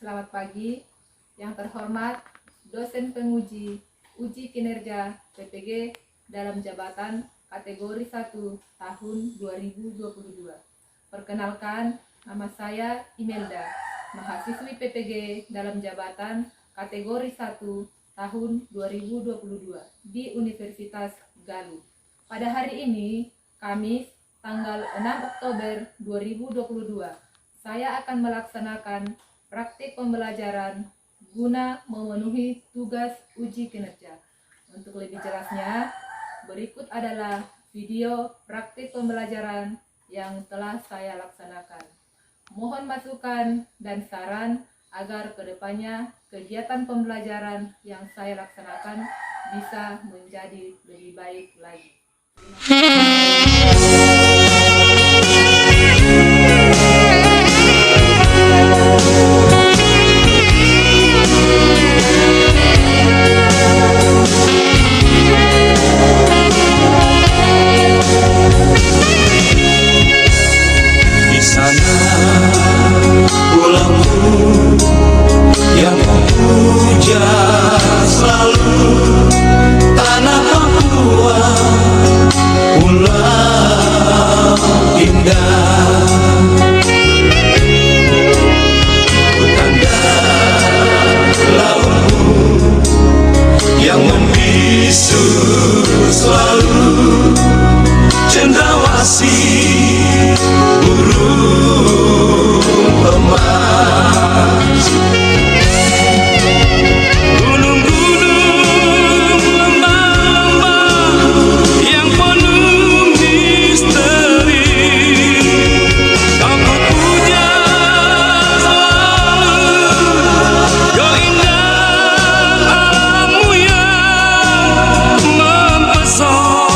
Selamat pagi, yang terhormat dosen penguji uji kinerja PPG dalam jabatan kategori 1 tahun 2022. Perkenalkan, nama saya Imelda, mahasiswi PPG dalam jabatan kategori 1 tahun 2022 di Universitas Galuh. Pada hari ini, Kamis, tanggal 6 Oktober 2022, saya akan melaksanakan praktik pembelajaran guna memenuhi tugas uji kinerja. Untuk lebih jelasnya, berikut adalah video praktik pembelajaran yang telah saya laksanakan. Mohon masukan dan saran agar kedepannya kegiatan pembelajaran yang saya laksanakan bisa menjadi lebih baik lagi. Di sana pulangku yang memuja selalu tanah Papua, pulau indah, petanda lautmu yang membisu selalu, cendrawasih burung emas. Gunung-gunung, lembah-lembah yang penuh misteri, kau puja selalu, keindahan alammu yang mempesona.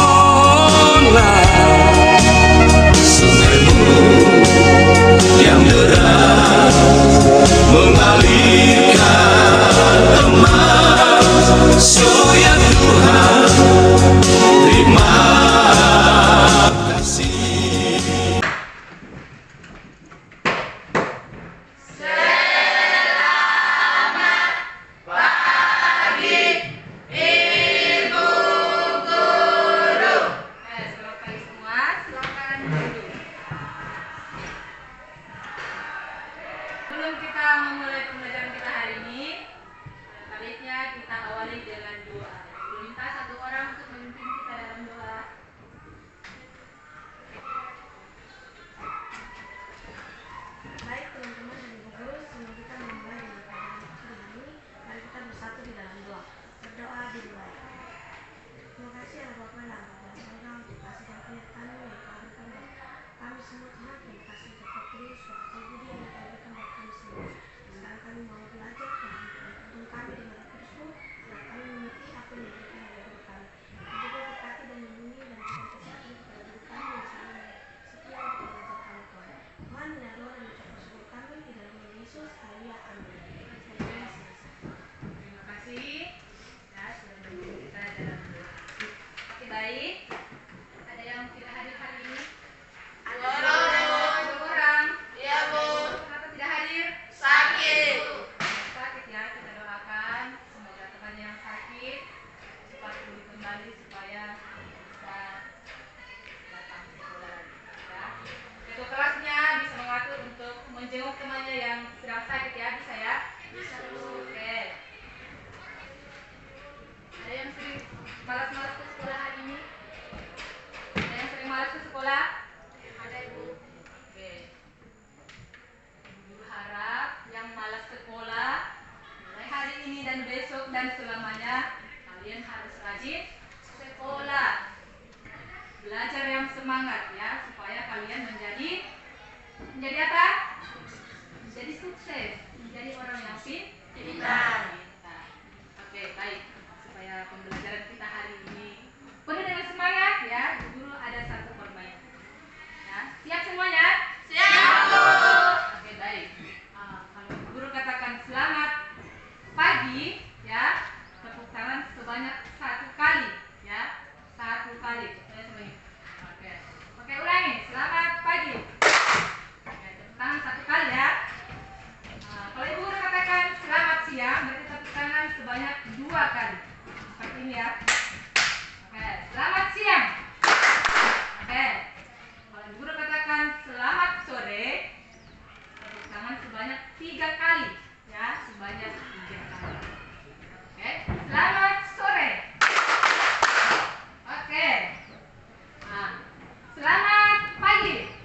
Sungaimu yang deras mengalirkan emas, so ya Tuhan, terima kasih. Selamat pagi semua, silakan duduk. Sebelum kita memulai pembelajaran kita hari ini, baiknya kita awali dengan doa. Minta satu orang untuk memimpin kita dalam doa. Baik teman-teman dan ibu guru, sebelum kita memulai dengan pelajaran kita hari ini, mari kita bersatu di dalam doa. Berdoa dimulai. Terima kasih ya Bapak dan Ibu Saudara untuk kasih dan penyertaan yang Kau berikan buat kami semua Tuhan. Terima kasih untuk Kudus, waktu budi yang Kau berikan buat kami semua. Sekarang kami mau belajar Tuhan, tuntun kami dengan Roh Kudus-Mu, agar kami mengerti apa yang diberikan oleh guru kami. Dan juga berkati dan lindungi dan berikan kesehatan kepada guru kami yang selalu setia untuk mengajar kami Tuhan. Tuhan mendengar doa dan ucapan syukur kami di dalam nama Yesus. Haleluya, amin. Saya selesai. Terima kasih ya sudah memimpin kita dalam doa. Oke, baik. Ada yang tidak hadir hari ini? Ada dua orang. Iya, Bu. Kenapa tidak hadir? Sakit. Sakit ya, kita doakan semoga teman yang sakit cepat pulih kembali supaya bisa datang ke sekolah lagi ya. Untuk kelasnya bisa mengatur untuk menjenguk temannya yang sedang sakit ya, bisa ya? Bisa. Oke. Ada yang sering malas-malas ke sekolah hari ini? Ada yang sering malas ke sekolah? Ada, Ibu. Oke. Ibu harap yang malas sekolah mulai hari ini dan besok dan selamanya kalian harus rajin sekolah. Belajar yang semangat ya supaya kalian menjadi apa? Menjadi sukses, menjadi orang yang pintar. Oke, baik. Supaya pembelajaran kita hari ini penuh dengan semangat ya. Guru ada satu permainan. Ya, siap semuanya? Siap, Bu. Oke, baik. Kalau guru katakan selamat pagi ya, tepuk tangan sebanyak 1 kali ya. 1 kali. Oke. Oke, ulangi. Selamat pagi. Oke, tepuk tangan 3 kali, ya, sebanyak 3 kali. Oke, selamat sore. Oke, nah, selamat pagi,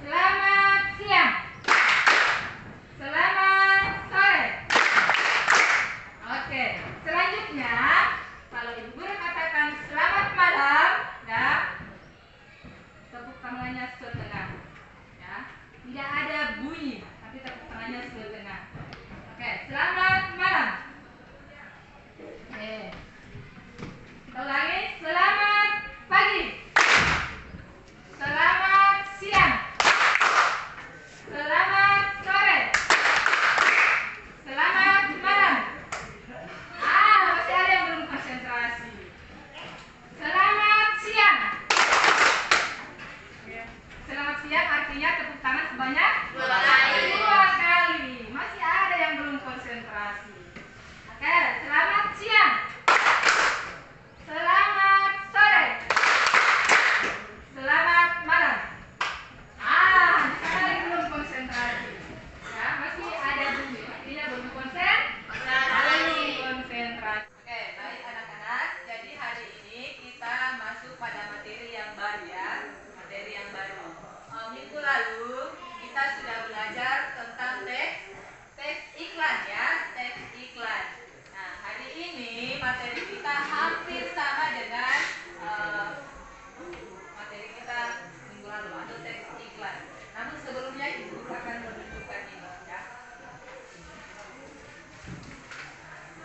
selamat siang, selamat sore. Oke, selanjutnya kalau ibu guru katakan selamat malam, ya, tepuk tangannya setengah, ya, tidak ada bunyi, tapi tepuk tangannya setengah. Oke, selamat malam. Oke, kita ulangi, selamat pagi, selamat siang, selamat sore, selamat malam. Masih ada yang belum konsentrasi. Selamat siang. Selamat siang artinya tepuk tangan sebanyak 2 kali. 2 kali. Masih ada yang belum konsentrasi. Oke, selamat siang. Selamat sore. Selamat malam. Ada yang belum konsentrasi. Ya, masih ada bunyi. Artinya belum konsentrasi. Oke, baik anak-anak. Jadi hari ini kita masuk pada materi yang baru ya. Materi yang baru. Minggu lalu kita sudah belajar tentang teks iklan ya, teks iklan. Nah, hari ini materi kita hampir sama dengan materi kita minggu lalu atau teks iklan. Namun sebelumnya ibu akan menunjukkan ini ya.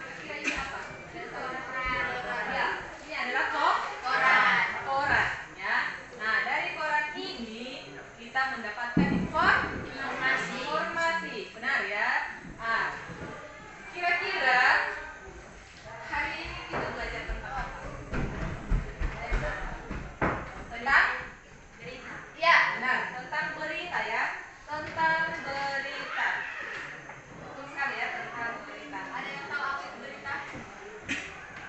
Kira-kira ini apa? Ya, ini adalah koran ya. Nah, dari koran ini kita mendapatkan informasi, benar ya. Kira-kira hari ini kita belajar tentang apa? Tentang berita. Ya, benar, tentang berita ya. Tentang berita. Betul sekali ya, tentang berita. Ada yang tahu apa itu berita?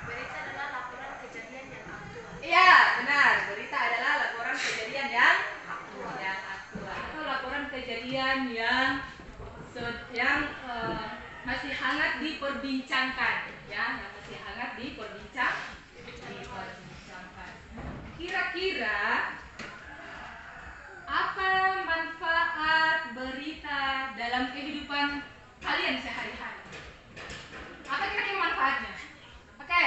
Berita adalah laporan kejadian yang aktual. Iya, benar. Berita adalah laporan kejadian yang aktual atau laporan kejadian yang masih hangat diperbincangkan, ya, yang masih hangat diperbincangkan. Kira-kira apa manfaat berita dalam kehidupan kalian sehari-hari? Apa kira-kira manfaatnya? Oke.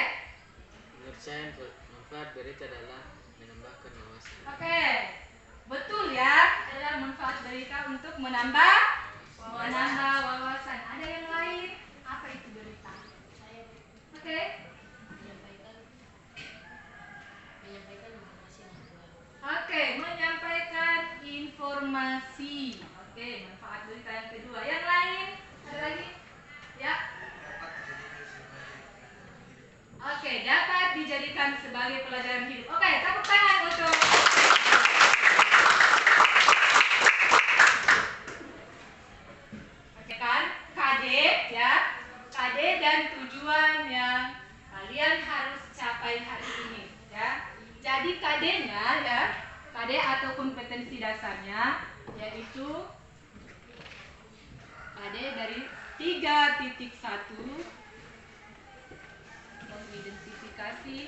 Menurut saya manfaat berita adalah menambahkan wawasan. Oke, betul ya. Adalah manfaat berita untuk menambah wawasan. Ada yang lain? Apa itu berita? Oke. Oke, menyampaikan informasi. Oke, manfaat berita yang kedua. Yang lain? Ada lagi? Ya. Oke, dapat dijadikan sebagai pelajaran hidup. Oke, tepuk tangan untuk kan KD ya. KD dan tujuan yang kalian harus capai hari ini ya. Jadi KD-nya ya, KD atau kompetensi dasarnya yaitu KD dari 3.1 mengidentifikasi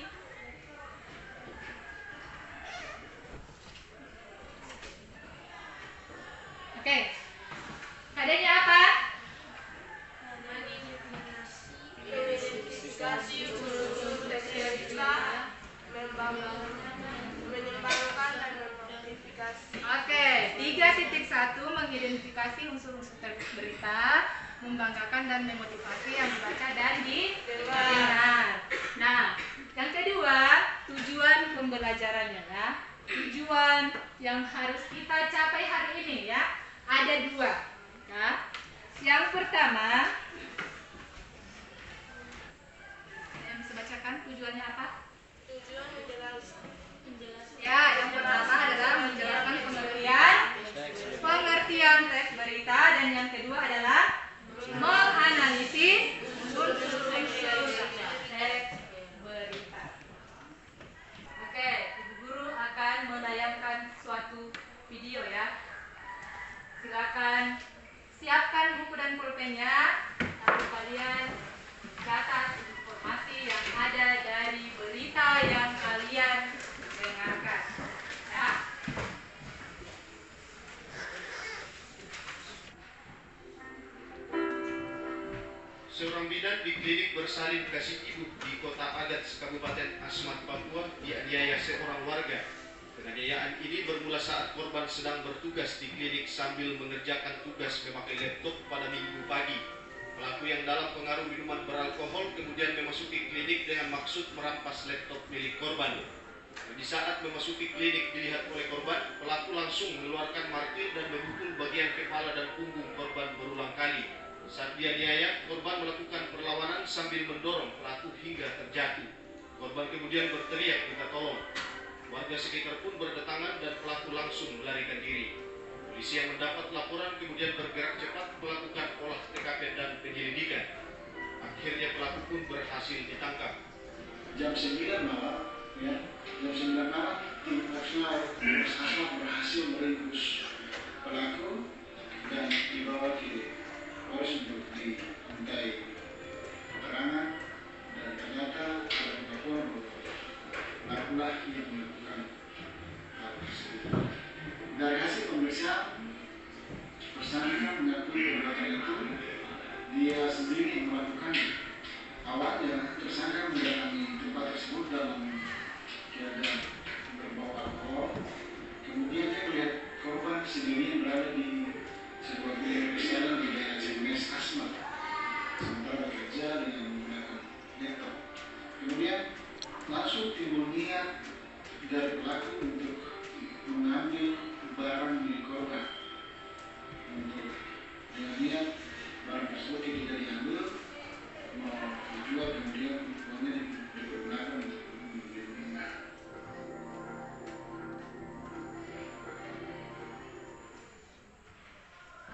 Oke. KD-nya apa? Identifikasi unsur-unsur berita, mengembangkan dan mengidentifikasi. Oke, 3.1 mengidentifikasi unsur-unsur teks berita, membanggakan dan memotivasi yang dibaca dan didengar. Nah, yang kedua, tujuan pembelajarannya ya. Tujuan yang harus kita capai hari ini ya. Ada 2 ya. Yang pertama, saya bisa bacakan tujuannya apa? Tujuan menjelaskan. Ya, yang pertama adalah menjelaskan pengertian teks berita, dan yang kedua adalah menganalisis unsur-unsur teks berita. Oke, Ibu Guru akan menayangkan suatu video ya. Silakan siapkan dan pulpennya, lalu kalian catat informasi yang ada dari berita yang kalian dengarkan. Ya. Seorang bidan di klinik bersalin kasih ibu di Kota Agats, Kabupaten Asmat, Papua, dianiaya seorang warga. Penganiayaan ini bermula saat korban sedang bertugas di klinik sambil mengerjakan tugas memakai laptop pada Minggu pagi. Pelaku yang dalam pengaruh minuman beralkohol kemudian memasuki klinik dengan maksud merampas laptop milik korban. Di saat memasuki klinik dilihat oleh korban, pelaku langsung mengeluarkan martil dan memukul bagian kepala dan punggung korban berulang kali. Saat dianiaya, korban melakukan perlawanan sambil mendorong pelaku hingga terjatuh. Korban kemudian berteriak minta tolong. Warga sekitar pun berdatangan dan pelaku langsung melarikan diri. Polisi yang mendapat laporan kemudian bergerak cepat melakukan olah TKP dan penyelidikan. Akhirnya pelaku pun berhasil ditangkap. Jam 9 malam, jam 9 malam, tim operasional Asmat berhasil meringkus pelaku dan dibawa ke polres untuk dimintai keterangan, dan ternyata ada pengakuan bahwa pelakulah yang melakukan hal tersebut. Dari hasil pemeriksaan, tersangka mengakui perbuatan itu dia sendiri yang melakukannya. Awalnya tersangka mendatangi tempat tersebut dalam keadaan berbau alkohol. Kemudian dia melihat korban sendirian berada di sebuah bilik restoran di daerah Cimes Asmat, sementara bekerja dengan menggunakan laptop. Kemudian langsung timbul niat dari pelaku untuk mengambil barang milik korban. Untuk dengan niat barang tersebut tidak diambil, mau dijual, kemudian uangnya digunakan untuk membeli minuman.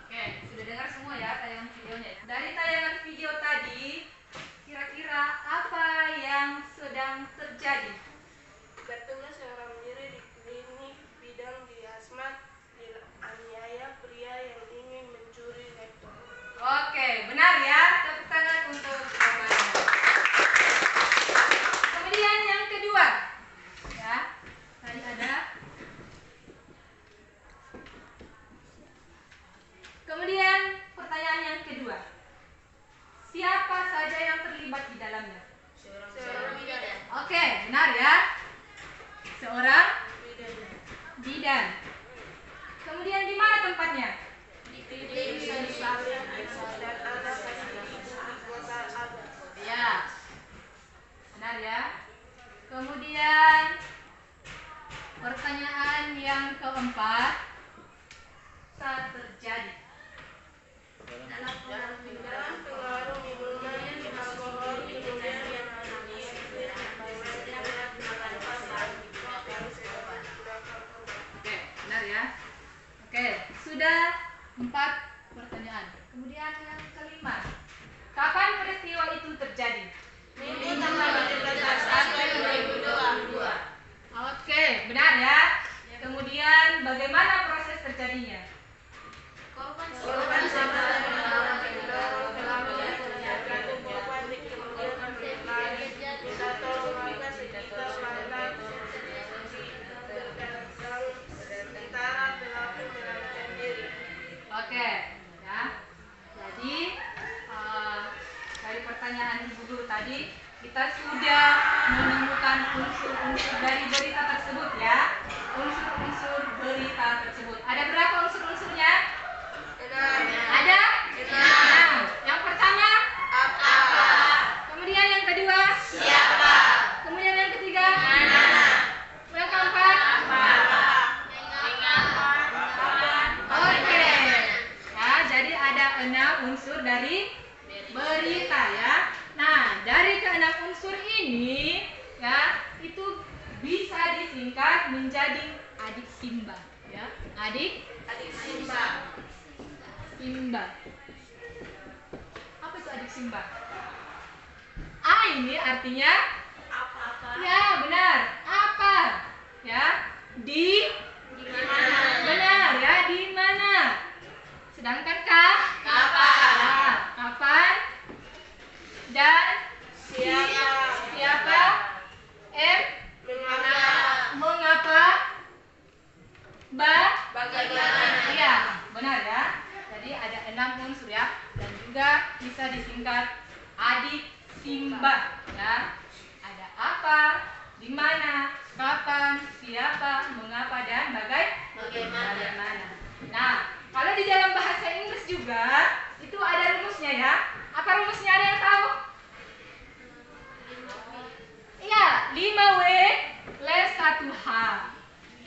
Oke, sudah dengar semua ya tayangan videonya. Dari tayangan video tadi, kira-kira apa yang sedang terjadi? Bertugas seorang diri di klinik bidan di Asmat dianiaya pria yang ingin mencuri laptop. Oke, benar ya. Tepuk tangan untuk jawabannya. Kemudian yang kedua, ya, tadi ada. Kemudian pertanyaan yang kedua, siapa saja yang terlibat di dalamnya? Seorang bidan. Oke, benar ya. Seorang bidan. Kemudian di mana tempatnya? Di klinik Salin dan anak kasih ibu di Kota Agats. Ya, benar ya. Kemudian pertanyaan yang keempat, saat terjadi Dalam pengaruh minuman alkohol kemudian yang Oke, benar ya. Oke, sudah 4 pertanyaan. Kemudian yang kelima, kapan peristiwa itu terjadi? Minggu tanggal 17 April 2022. Oke, benar ya. Kemudian bagaimana proses terjadinya? Korban sama dengan orang mendorong pelaku terjatuh korban kemudian berlari minta tolong warga sekitar lantas berdagang sementara pelaku melarikan diri. Oke, ya. Jadi dari pertanyaan Ibu Guru tadi kita sudah menemukan unsur-unsur dari berita tersebut ya. Unsur-unsur berita tersebut. Ada berapa unsur-unsurnya? Ada? 6. Yang pertama? Apa? Kemudian yang kedua? Siapa? Kemudian yang ketiga? Mana? Yang keempat? Oke. Ya, jadi ada 6 unsur dari berita ya. Nah, dari ke-6 unsur ini ya, itu bisa disingkat menjadi adik Simba ya. Adik Simba. Simba. Apa itu adik Simba? A ini artinya Apa? ya, benar. Apa? Ya. Di mana? benar ya, di mana. Sedangkan K? Kapan? Ya, juga bisa disingkat adik simbah ya. Ada apa, di mana, kapan, siapa, mengapa, dan bagaimana. Nah, kalau di dalam bahasa Inggris juga itu ada rumusnya ya. Apa rumusnya, ada yang tahu? Iya, 5W plus 1H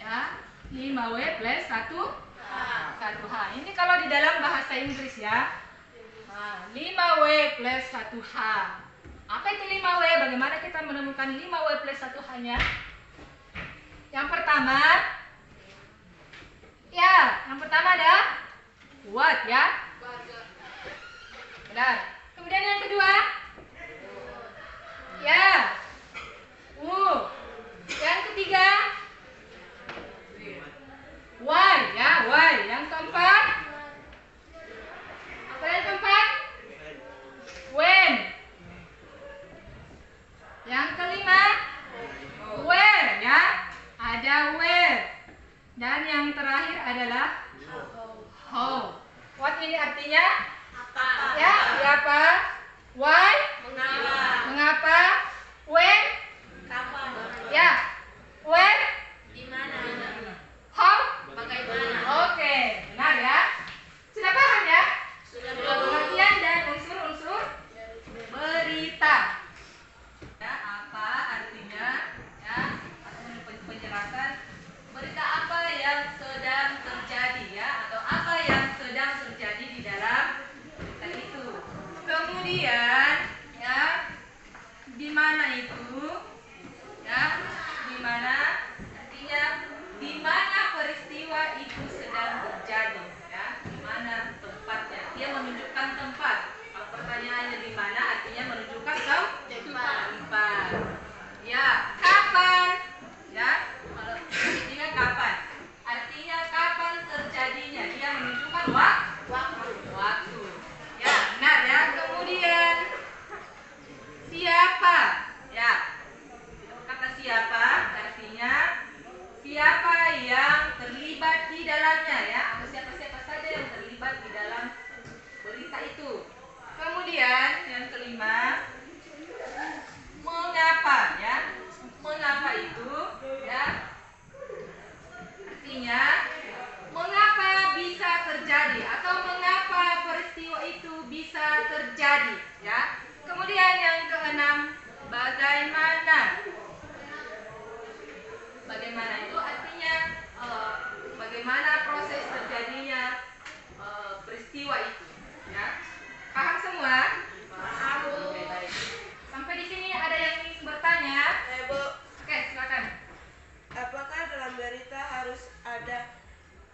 ya. 5W plus 1H. Ini kalau di dalam bahasa Inggris ya. Nah, 5W plus 1H. Apa itu 5W? Bagaimana kita menemukan 5W plus 1H-nya? Yang pertama ada what ya. Benar. Kemudian yang kedua ya yang ketiga why ya, why. Yang keempat apa, yang keempat when. Yang kelima where ya, ada where. Dan yang terakhir adalah how. What ini artinya apa ya, siapa, why, mengapa, when, kapan ya, where, di mana, how, bagaimana. Oke, benar ya. Sudah paham ya? Sudah. Pengertian dan unsur-unsur berita. Ya, apa artinya ya, atau penjelasan berita apa yang sedang terjadi ya, atau apa yang sedang terjadi di dalam berita itu. Kemudian ya, di mana itu ya, di mana artinya di mana peristiwa itu sedang terjadi ya, di mana tempatnya. Dia menunjukkan tempat. Kalau pertanyaannya di mana, artinya menunjukkan tempat. Ya, kapan ya, kalau artinya kapan, artinya kapan terjadinya. Dia menunjukkan waktu. Ya, benar ya. Kemudian siapa ya, kata siapa artinya siapa yang terlibat di dalamnya ya, atau siapa saja yang terlibat di dalam berita itu. Kemudian yang kelima mengapa ya, mengapa itu ya, artinya mengapa bisa terjadi atau mengapa peristiwa itu bisa terjadi ya. Kemudian yang keenam bagaimana. Bagaimana itu artinya bagaimana proses terjadinya peristiwa itu ya. Paham semua? Paham. Oke, baik. Sampai di sini ada yang ingin bertanya? Bu, Oke, silakan. apakah dalam berita harus ada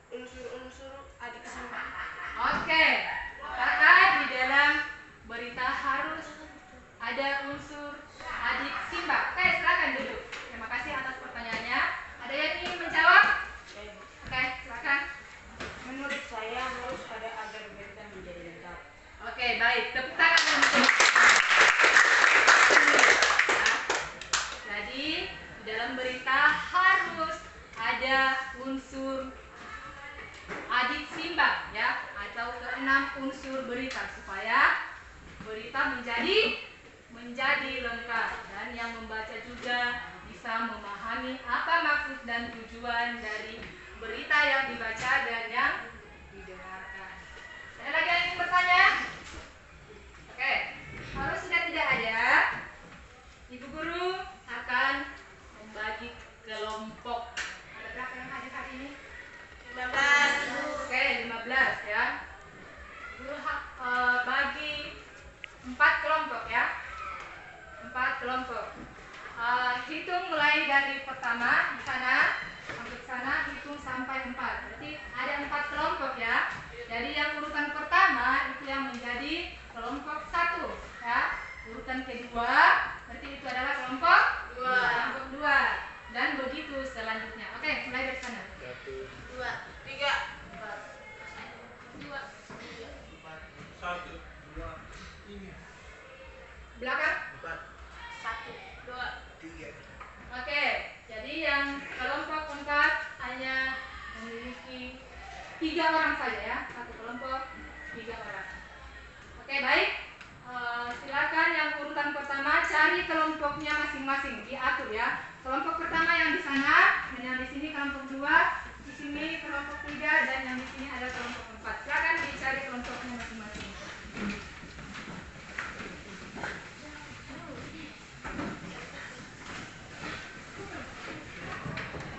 unsur-unsur adik simbah? Oke, apakah di dalam berita harus ada unsur adik simbah? Oke, silakan duduk. Terima kasih atas pertanyaannya. Ada yang ingin menjawab? Oke, silakan. Menurut saya harus ada agar berita menjadi lengkap. Oke, baik. Tepuk tangan untuk. Jadi, di dalam berita harus ada unsur adik simbah ya, atau keenam unsur berita supaya berita menjadi lengkap, dan yang membaca juga bisa memahami apa maksud dan tujuan dari berita yang dibaca dan yang didengarkan. Ada lagi yang ingin bertanya? Oke, kalau sudah tidak ada, Ibu Guru akan membagi kelompok. Ada berapa yang hadir hari ini? 15. Oke, 15 ya. Guru bagi 4 kelompok ya. 4 kelompok. Hitung mulai dari pertama di sana sampai sana, hitung sampai 4. Berarti ada 4 kelompok ya. Jadi yang urutan pertama itu yang menjadi kelompok 1 ya. Urutan kedua berarti itu adalah kelompok 2. Dan begitu selanjutnya. Oke, mulai dari sana. 2, 3, 2 1, 2, 3, belakang. 1, 2, 3. Oke, jadi yang kelompok 4 hanya memiliki 3 orang saja ya. Satu kelompok 3 orang. Oke, baik. masing-masing, diatur ya. Kelompok pertama yang di sana, dan yang di sini kelompok 2, di sini kelompok 3, dan yang di sini ada kelompok 4. Silakan dicari kelompoknya masing-masing.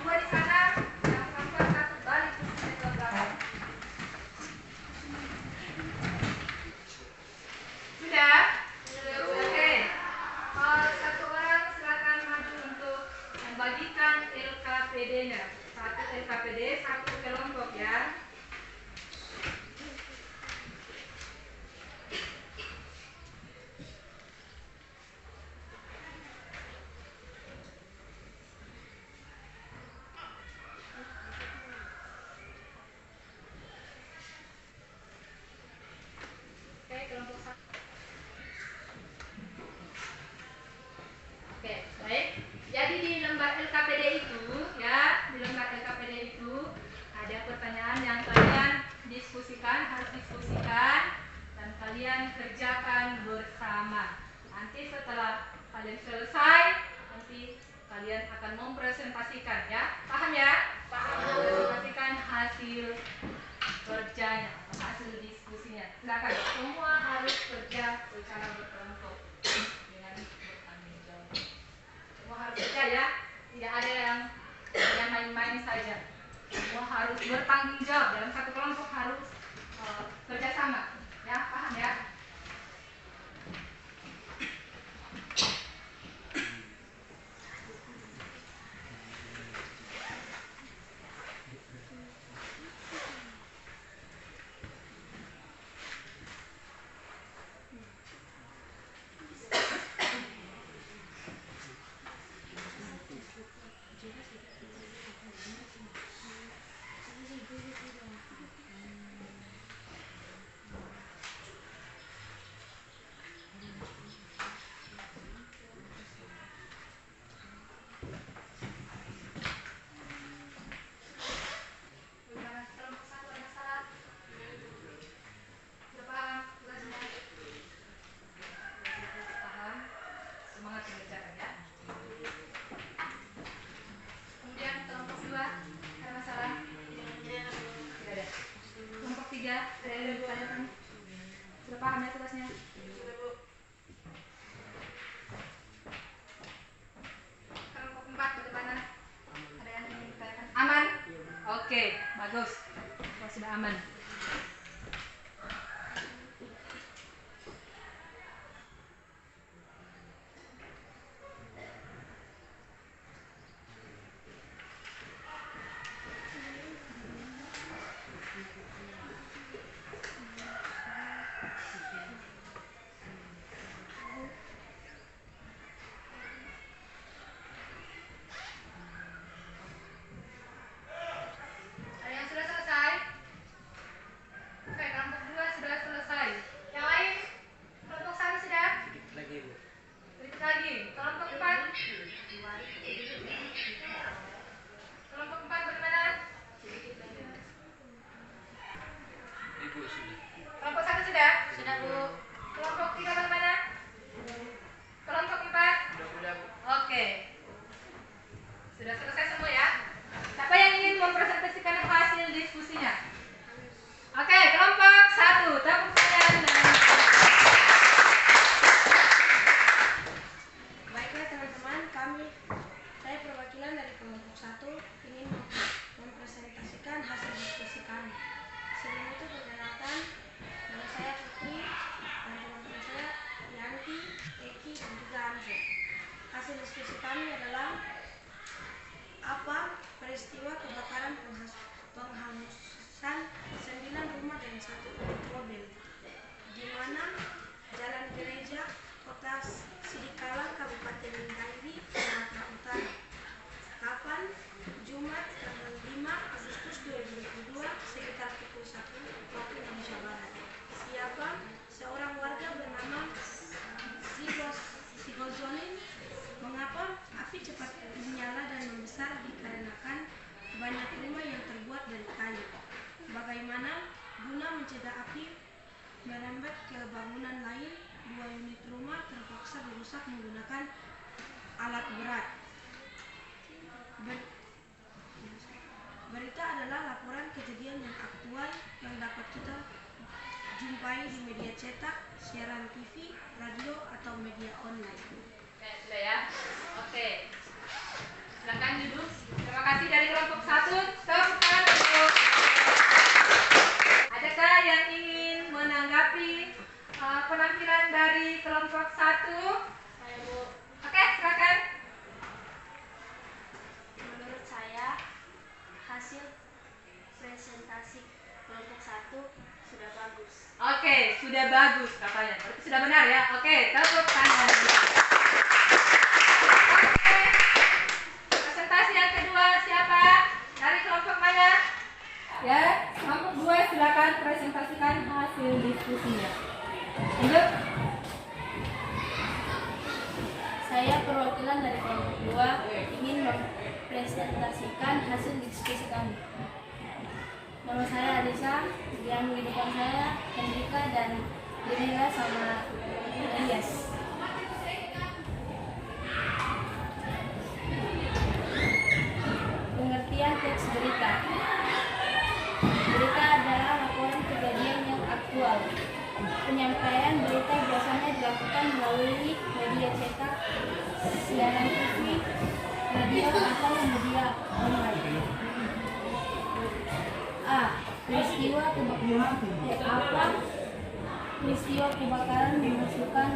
Dua di sana, yang keempat satu balik posisi ke belakang. Sudah? Oke. Satu orang silakan maju untuk membagikan LKPD-nya. Satu LKPD, satu kelompok ya. Oke, kelompok satu. Oke, baik. Jadi di lembar LKPD itu ya, di lembar LKPD itu ada pertanyaan yang kalian diskusikan, harus diskusikan dan kalian kerjakan bersama. Nanti setelah kalian selesai, nanti kalian akan mempresentasikan ya. Paham ya? Paham. Mempresentasikan hasil kerjanya, hasil diskusinya. Silakan, semua harus kerja secara berkelompok dengan bertanggung jawab. Semua harus kerja ya, tidak ada yang main-main saja. Semua harus bertanggung jawab, dalam satu kelompok harus kerjasama ya, paham ya? Sudah paham ya tugasnya? Kelompok 4 bagaimana? Ada yang ingin ditanyakan? Aman? Oke, bagus. Kalau sudah aman. Ada yang sudah selesai? Oke, kelompok 2 sudah selesai. Yang lain? Kelompok 1 sudah? Sedikit lagi, Bu. Sedikit lagi. Kelompok 4? Kelompok 4 bagaimana? Ibu sudah. Kelompok 1 sudah? Sudah, Bu. Kelompok 3 bagaimana? Kelompok 4? Sudah, Bu. Oke. Sudah selesai semua ya? Siapa yang ingin mempresentasikan hasil diskusinya? Oke, kelompok 1. Tepuk tangan. Baiklah teman-teman, saya perwakilan dari kelompok 1 ingin mempresentasikan hasil diskusi kami. Sebelum itu perkenalkan, nama saya Putri dan teman-teman saya Yanti, Eki, dan juga Hamzah. Hasil diskusi kami adalah apa peristiwa kebakaran penghangusan 9 rumah dan 1 unit mobil di mana Jalan Gereja Kota Sidikala, Kabupaten Ninggali, Sumatera Utara. Kapan? Jumat tanggal 5 Agustus 2022 sekitar pukul 1 waktu Indonesia Barat. Siapa? Seorang warga bernama Sigozonin. Mengapa api cepat menyala dan membesar? Dikarenakan banyak rumah yang terbuat dari kayu. Bagaimana guna mencegah api merambat ke bangunan lain? 2 unit rumah terpaksa dirusak menggunakan alat berat. Berita adalah laporan kejadian yang aktual yang dapat kita jumpai di media cetak, siaran TV, radio, atau media online. Oke, sudah ya. Oke. Silakan duduk. Terima kasih dari kelompok 1. Tepuk tangan untuk. Adakah yang ingin menanggapi penampilan dari kelompok 1? Saya Bu, Oke, silakan. menurut saya hasil presentasi kelompok 1 sudah bagus. Oke, sudah bagus katanya. Berarti sudah benar ya. Oke, tepuk tangan. Oke. Presentasi yang kedua siapa? Dari kelompok mana? Ya, kelompok 2 silakan presentasikan hasil diskusinya. Lanjut. Saya perwakilan dari kelompok 2 ingin mempresentasikan hasil diskusi kami. Nama saya Adisa, yang di depan saya Hendrika dan Denila sama Elias. Pengertian teks berita. Berita adalah laporan kejadian yang aktual. Penyampaian berita biasanya dilakukan melalui media cetak, siaran TV, radio, atau media online. A. Peristiwa kebakaran menghasilkan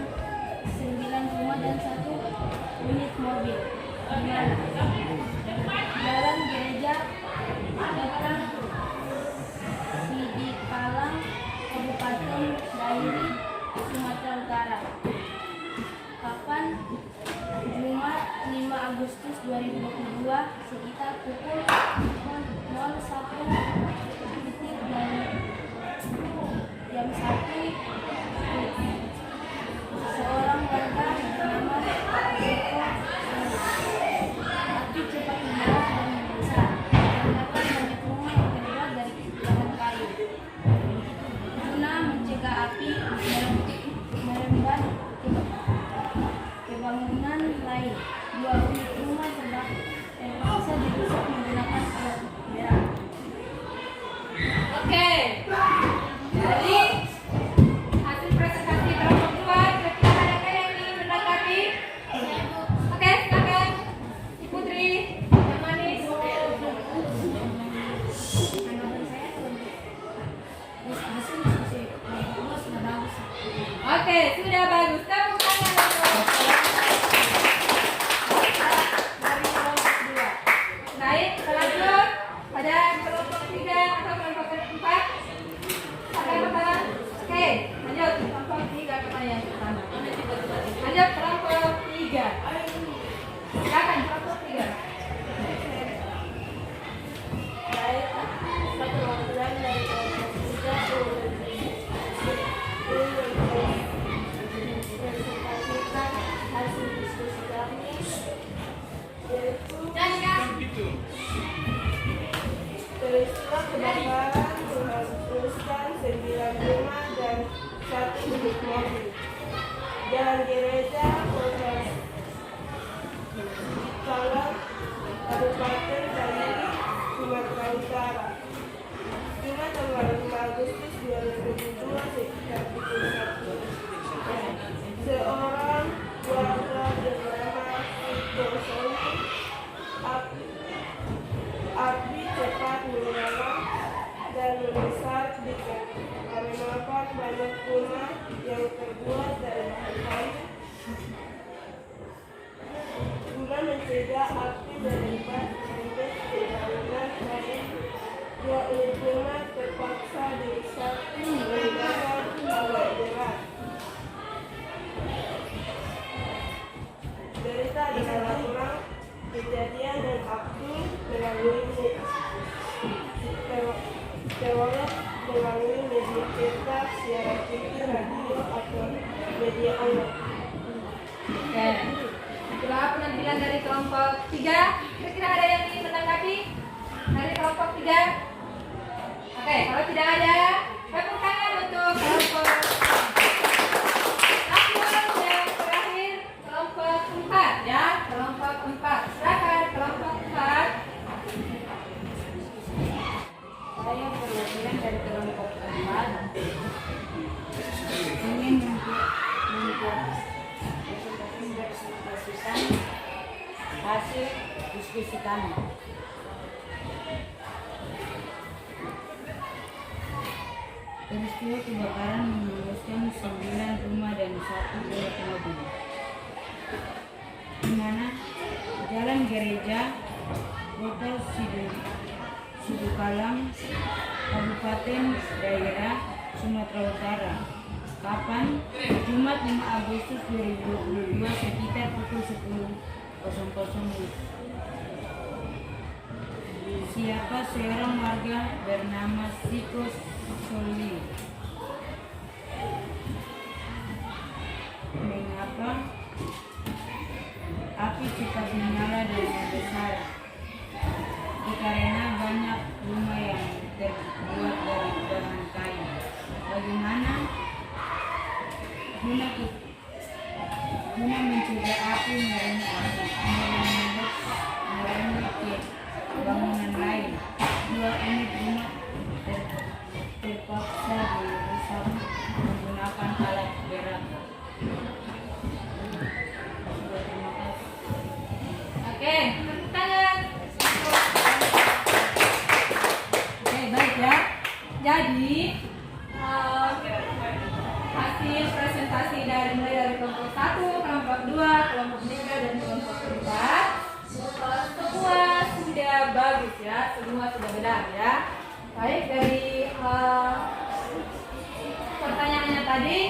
9 rumah dan 1 unit mobil. Di mana? Dalam gereja kota Sidikalang, Kabupaten Dairi, Sumatera Utara. Kapan? Jumat 5 Agustus 2022 sekitar pukul 01 jam 1. Seorang warga bernama Joko api cepat menyala dan membesar, mendapat banyak rumah yang terbuat dari bahan kayu. Guna mencegah api merembet ke bangunan lain, 2 unit rumah terpaksa dirusak menggunakan alat berat. Oke. Dari hasil presentasi kelompok 2, kira-kira adakah yang ingin menanggapi? Oke, silakan. Ibu Putri, yang manis. Oke, sudah bagus. Tepuk tangan untuk dari kelompok 2. Baik, lanjut pada kelompok 3 atau kelompok 4. Ada yang pertama? Oke, lanjut kelompok 3 pertanyaan pertama. Lanjut kelompok 3. Silakan kelompok 3. Baik, perwakilan dari kelompok 3 presentasikan hasil diskusi kami, yaitu peristiwa kebakaran menghanguskan 9 rumah dan 1 unit mobil. Jalan gereja kota Sidikalang, Kabupaten Dairi, Sumatera Utara. Jumat tanggal 5 Agustus 2022 sekitar pukul 1. Seorang warga bernama Sony api cepat menyala dan membesar di merempat banyak rumah yang terbuat dari bahan kayu. Guna mencegah api merembet ke bangunan lain, 2 unit rumah terpaksa dirusak menggunakan alat berat. Berita adalah laporan kejadian dan api melalui media cetak, siaran TV, radio, atau media online. Oke. Setelah penampilan dari kelompok 3, kira-kira ada yang ingin menanggapi dari kelompok 3? Oke, kalau tidak ada, tepuk tangan untuk kelompok. Lalu yang terakhir kelompok 4 ya, kelompok presentasikan hasil diskusi kami. Peristiwa kebakaran menewaskan 9 rumah dan 1 unit mobil, di mana Jalan Gereja, Kota Sidukalang, Kabupaten Daerah Sumatera Utara. Kapan? Jumat 5 Agustus 2022 sekitar pukul 10.00. Siapa seorang warga bernama Siko Soli? Mengapa api cepat menyala dan membesar? Karena banyak rumah yang terbuat dari bahan kayu. Bagaimana guna mencegah api merembet ke bangunan lain? 2 unit rumah terpaksa dirusak menggunakan alat berat. Terima kasih. Oke, tepuk tangan. Oke, baik ya. Jadi hasil presentasi dari mulai dari kelompok 1, kelompok 2, kelompok 3 dan kelompok 4 semua sudah bagus ya, semua sudah benar ya. Baik, dari pertanyaannya tadi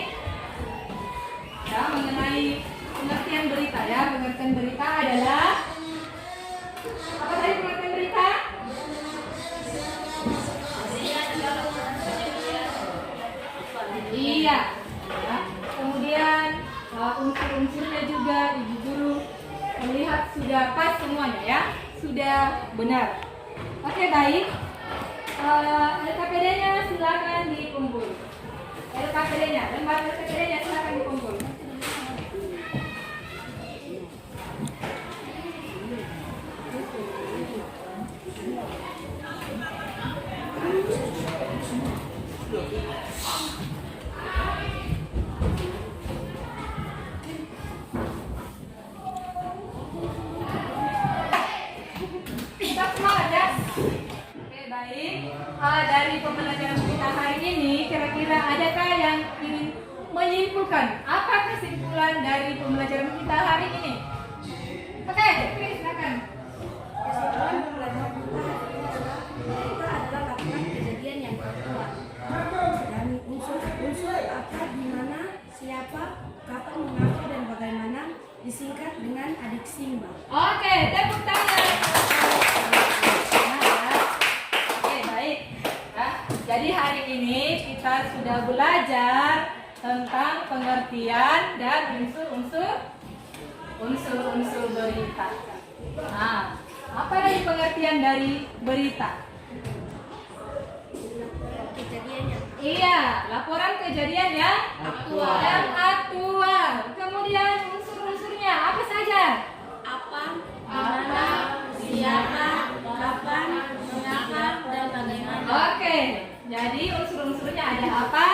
ya mengenai pengertian berita ya. Pengertian berita adalah apa tadi pengertian berita? Iya. Ya. Kemudian unsur-unsurnya juga Ibu Guru melihat sudah pas semuanya ya, sudah benar. Oke, baik. LKPD-nya silakan dikumpul. LKPD-nya, lembar LKPD-nya silakan dikumpul. Kita semangat ya. Oke, baik. Dari pembelajaran kita hari ini, kira-kira adakah yang ingin menyimpulkan apa kesimpulan dari pembelajaran kita hari ini? Oke, silakan. Kesimpulan pembelajaran kita adalah laporan kejadian yang terkuat dan unsur-unsur apa, di mana, siapa, kapan, mengapa, dan bagaimana disingkat dengan adik Simba. Oke, tepuk tangan. Oke, baik. Ya, jadi hari ini kita sudah belajar tentang pengertian dan unsur-unsur berita. Nah, apa lagi pengertian dari berita? Kejadiannya. Iya, laporan kejadian yang aktual. Kemudian unsur-unsurnya apa saja? Apa, mana, siapa, kapan, mengapa, dan bagaimana. Oke, jadi unsur-unsurnya ada apa,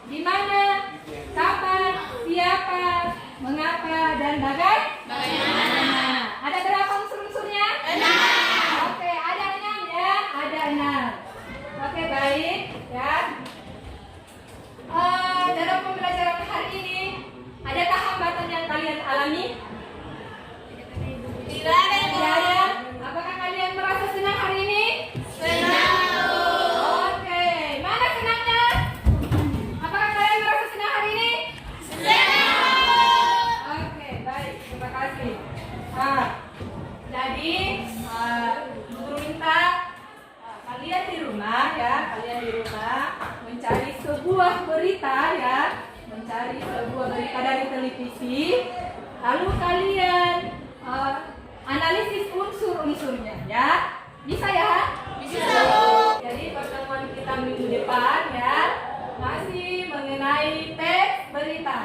di mana, kapan, siapa, mengapa, dan bagaimana. Ada berapa unsur-unsurnya? 6. Oke, ada 6 ya, ada 6. Oke, baik ya. Dalam pembelajaran hari ini, adakah hambatan yang kalian alami? Tidak ada. Apakah kalian merasa senang hari ini? Senang. Oke, mana senangnya? Apakah kalian merasa senang hari ini? Senang. Oke, baik. Terima kasih. Jadi Guru minta kalian di rumah mencari sebuah berita ya, mencari sebuah berita dari televisi, lalu kalian analisis unsur-unsurnya ya. Bisa ya? Bisa. Jadi pertemuan kita minggu depan ya masih mengenai teks berita